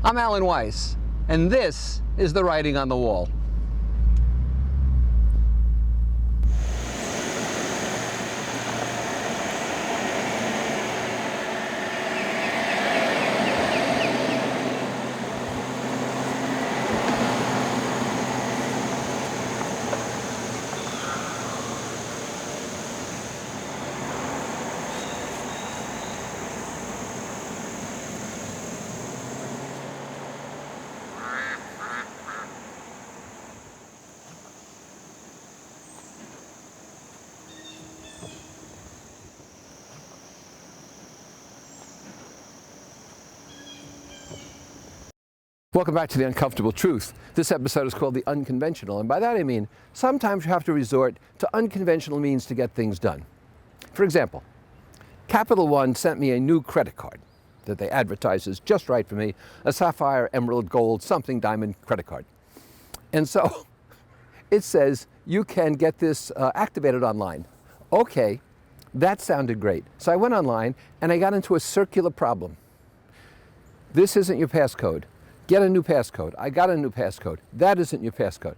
I'm Alan Weiss, and this is The Writing on the Wall. Welcome back to The Uncomfortable Truth. This episode is called The Unconventional, and by that I mean sometimes you have to resort to unconventional means to get things done. For example, Capital One sent me a new credit card that they advertise as just right for me, a sapphire, emerald, gold, something diamond credit card. And so it says you can get this activated online. Okay, that sounded great. So I went online and I got into a circular problem. This isn't your passcode. Get a new passcode. I got a new passcode. That isn't your passcode.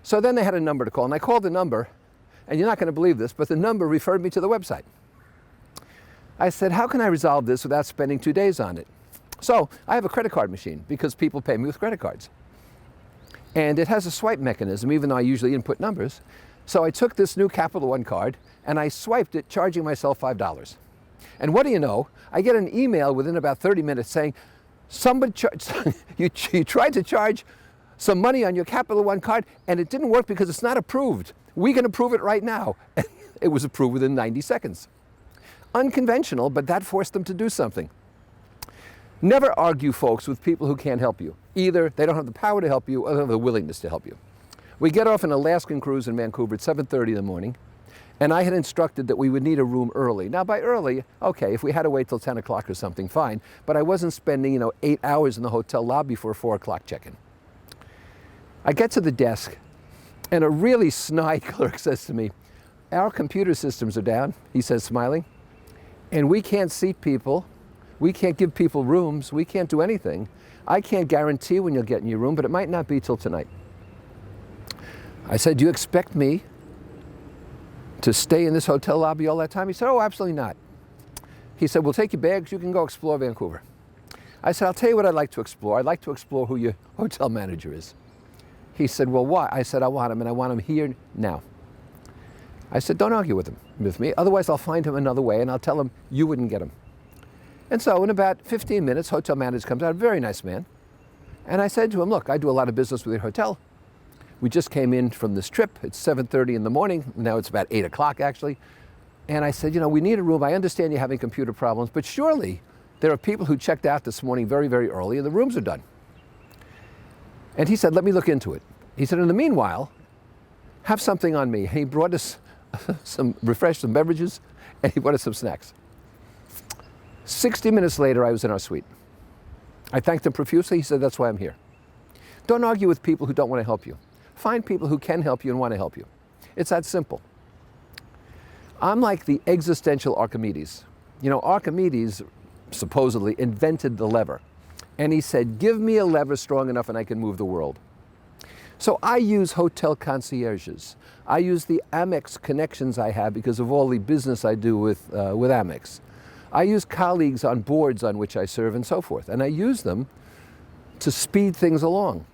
So then they had a number to call, and I called the number, and you're not going to believe this, but the number referred me to the website. I said, how can I resolve this without spending 2 days on it? So I have a credit card machine because people pay me with credit cards. And it has a swipe mechanism, even though I usually input numbers. So I took this new Capital One card, and I swiped it, charging myself $5. And what do you know? I get an email within about 30 minutes saying, somebody you tried to charge some money on your Capital One card and it didn't work because it's not approved. We can approve it right now. It was approved within 90 seconds. Unconventional, but that forced them to do something. Never argue, folks, with people who can't help you. Either they don't have the power to help you or they don't have the willingness to help you. We get off an Alaskan cruise in Vancouver at 7:30 in the morning, and I had instructed that we would need a room early. Now, by early, okay, if we had to wait till 10 o'clock or something, fine. But I wasn't spending, 8 hours in the hotel lobby for a 4 o'clock check-in. I get to the desk, and a really snide clerk says to me, our computer systems are down, he says, smiling, and we can't seat people. We can't give people rooms. We can't do anything. I can't guarantee when you'll get in your room, but it might not be till tonight. I said, do you expect me to stay in this hotel lobby all that time? He said, oh, absolutely not. He said, well, take your bags, you can go explore Vancouver. I said, I'll tell you what I'd like to explore. I'd like to explore who your hotel manager is. He said, well, why? I said, I want him, and I want him here now. I said, don't argue with me, otherwise I'll find him another way, and I'll tell him you wouldn't get him. And so in about 15 minutes, hotel manager comes out, a very nice man. And I said to him, look, I do a lot of business with your hotel. We just came in from this trip. It's 7:30 in the morning. Now it's about 8 o'clock, actually. And I said, we need a room. I understand you're having computer problems, but surely there are people who checked out this morning very, very early, and the rooms are done. And he said, let me look into it. He said, in the meanwhile, have something on me. He brought us some beverages, and he brought us some snacks. 60 minutes later, I was in our suite. I thanked him profusely. He said, that's why I'm here. Don't argue with people who don't want to help you. Find people who can help you and want to help you. It's that simple. I'm like the existential Archimedes. Archimedes supposedly invented the lever. And he said, give me a lever strong enough and I can move the world. So I use hotel concierges. I use the Amex connections I have because of all the business I do with Amex. I use colleagues on boards on which I serve and so forth. And I use them to speed things along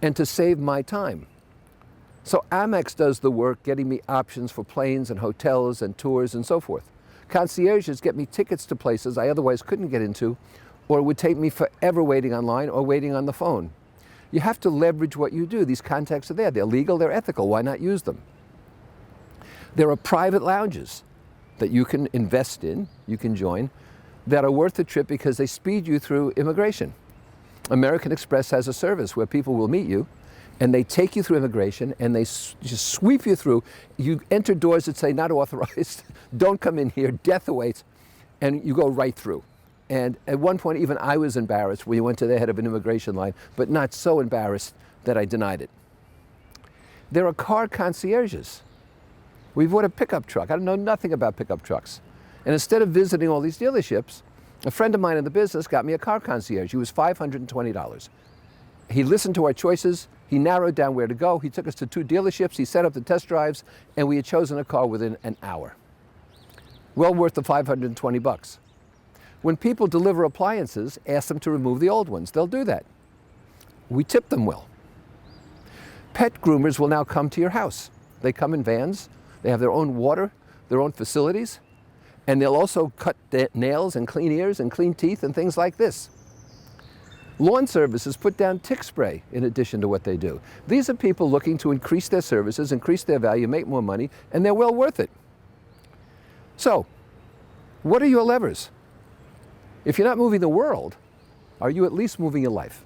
and to save my time. So Amex does the work getting me options for planes and hotels and tours and so forth. Concierges get me tickets to places I otherwise couldn't get into, or it would take me forever waiting online or waiting on the phone. You have to leverage what you do. These contacts are there. They're legal, they're ethical. Why not use them? There are private lounges that you can invest in, you can join, that are worth the trip because they speed you through immigration. American Express has a service where people will meet you and they take you through immigration and they just sweep you through. You enter doors that say not authorized, don't come in here, death awaits, and you go right through. And at one point, even I was embarrassed when you went to the head of an immigration line, but not so embarrassed that I denied it. There are car concierges. We bought a pickup truck. I don't know nothing about pickup trucks. And instead of visiting all these dealerships, A friend of mine in the business got me a car concierge. He was $520. He listened to our choices. He narrowed down where to go. He took us to 2 dealerships. He set up the test drives, and we had chosen a car within an hour. Well worth the $520. When people deliver appliances, ask them to remove the old ones. They'll do that. We tip them well. Pet groomers will now come to your house. They come in vans. They have their own water, their own facilities, and they'll also cut nails and clean ears and clean teeth and things like this. Lawn services put down tick spray in addition to what they do. These are people looking to increase their services, increase their value, make more money, and they're well worth it. So, what are your levers? If you're not moving the world, are you at least moving your life?